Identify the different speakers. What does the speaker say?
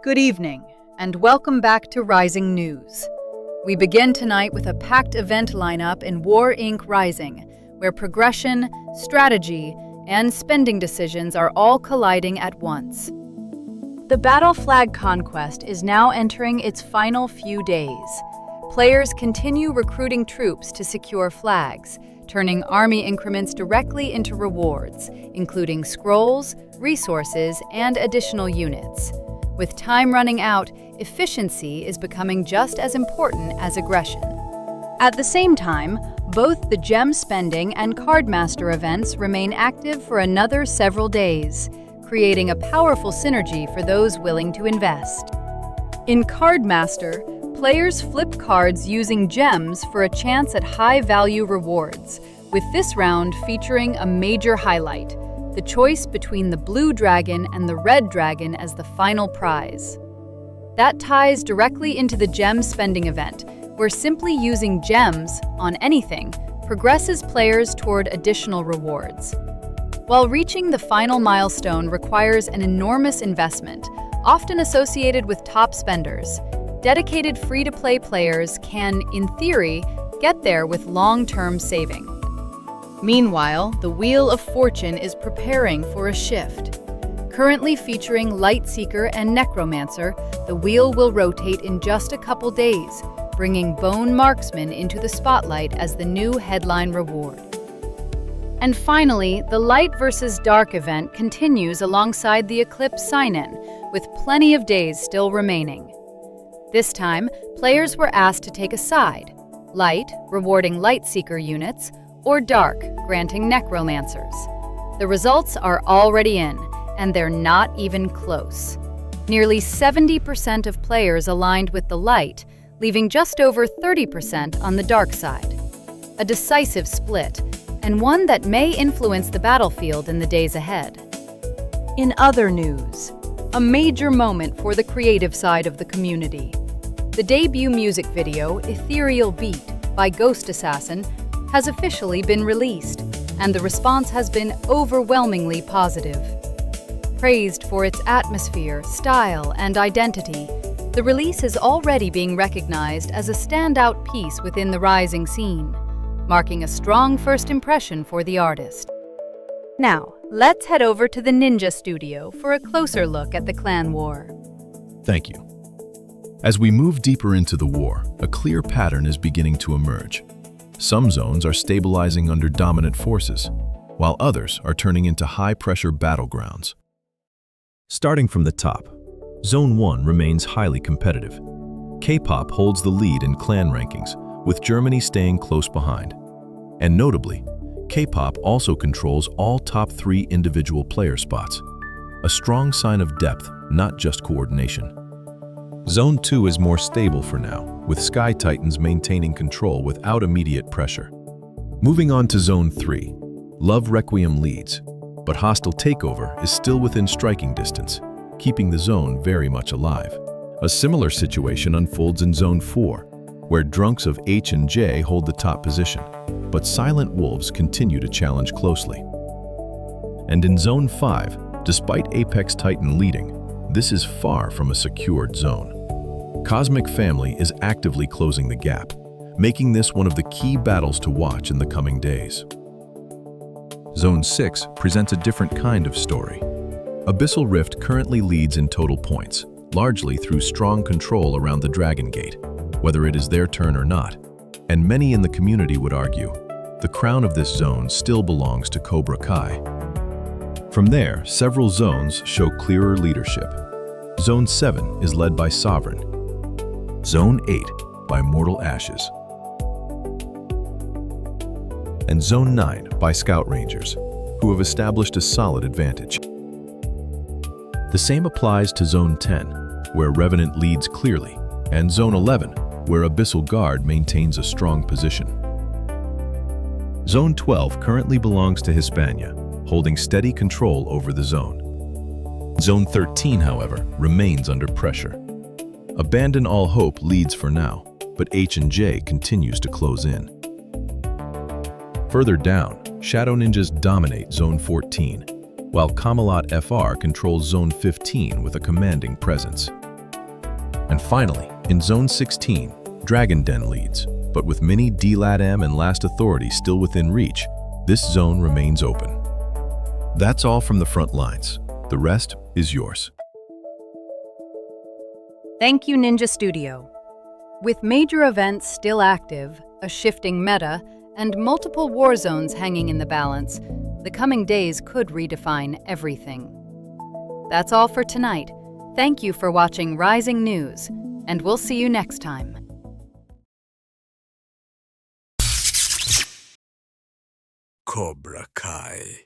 Speaker 1: Good evening, and welcome back to Rising News. We begin tonight with a packed event lineup in War Inc. Rising, where progression, strategy, and spending decisions are all colliding at once. The Battle Flag Conquest is now entering its final few days. Players continue recruiting troops to secure flags, turning army increments directly into rewards, including scrolls, resources, and additional units. With time running out, efficiency is becoming just as important as aggression. At the same time, both the gem spending and Cardmaster events remain active for another several days, creating a powerful synergy for those willing to invest. In Cardmaster, players flip cards using gems for a chance at high-value rewards, with this round featuring a major highlight: the choice between the blue dragon and the red dragon as the final prize. That ties directly into the gem spending event, where simply using gems on anything progresses players toward additional rewards. While reaching the final milestone requires an enormous investment, often associated with top spenders, dedicated free-to-play players can, in theory, get there with long-term saving. Meanwhile, the Wheel of Fortune is preparing for a shift. Currently featuring Lightseeker and Necromancer, the wheel will rotate in just a couple days, bringing Bone Marksman into the spotlight as the new headline reward. And finally, the Light vs. Dark event continues alongside the Eclipse sign-in, with plenty of days still remaining. This time, players were asked to take a side: Light, rewarding Lightseeker units, or Dark, granting Necromancers. The results are already in, and they're not even close. Nearly 70% of players aligned with the Light, leaving just over 30% on the Dark side. A decisive split, and one that may influence the battlefield in the days ahead. In other news, a major moment for the creative side of the community. The debut music video, Ethereal Beat, by Ghost Assassin, has officially been released, and the response has been overwhelmingly positive. Praised for its atmosphere, style, and identity, the release is already being recognized as a standout piece within the Rising scene, marking a strong first impression for the artist. Now, let's head over to the Ninja Studio for a closer look at the clan war.
Speaker 2: Thank you. As we move deeper into the war, a clear pattern is beginning to emerge. Some zones are stabilizing under dominant forces, while others are turning into high-pressure battlegrounds. Starting from the top, Zone 1 remains highly competitive. K-pop holds the lead in clan rankings, with Germany staying close behind. And notably, K-pop also controls all top 3 individual player spots, a strong sign of depth, not just coordination. Zone 2 is more stable for now, with Sky Titans maintaining control without immediate pressure. Moving on to Zone 3, Love Requiem leads, but Hostile Takeover is still within striking distance, keeping the zone very much alive. A similar situation unfolds in Zone 4, where Drunks of H and J hold the top position, but Silent Wolves continue to challenge closely. And in Zone 5, despite Apex Titan leading, this is far from a secured zone. Cosmic Family is actively closing the gap, making this one of the key battles to watch in the coming days. Zone 6 presents a different kind of story. Abyssal Rift currently leads in total points, largely through strong control around the Dragon Gate, whether it is their turn or not. And many in the community would argue, the crown of this zone still belongs to Cobra Kai. From there, several zones show clearer leadership. Zone 7 is led by Sovereign, Zone 8 by Mortal Ashes, and Zone 9 by Scout Rangers, who have established a solid advantage. The same applies to Zone 10, where Revenant leads clearly, and Zone 11, where Abyssal Guard maintains a strong position. Zone 12 currently belongs to Hispania, holding steady control over the zone. Zone 13, however, remains under pressure. Abandon All Hope leads for now, but H&J continues to close in. Further down, Shadow Ninjas dominate Zone 14, while Camelot FR controls Zone 15 with a commanding presence. And finally, in Zone 16, Dragon Den leads, but with many DLAT-M and Last Authority still within reach, this zone remains open. That's all from the front lines. The rest is yours.
Speaker 1: Thank you, Ninja Studio. With major events still active, a shifting meta, and multiple war zones hanging in the balance, the coming days could redefine everything. That's all for tonight. Thank you for watching Rising News, and we'll see you next time.
Speaker 3: Cobra Kai.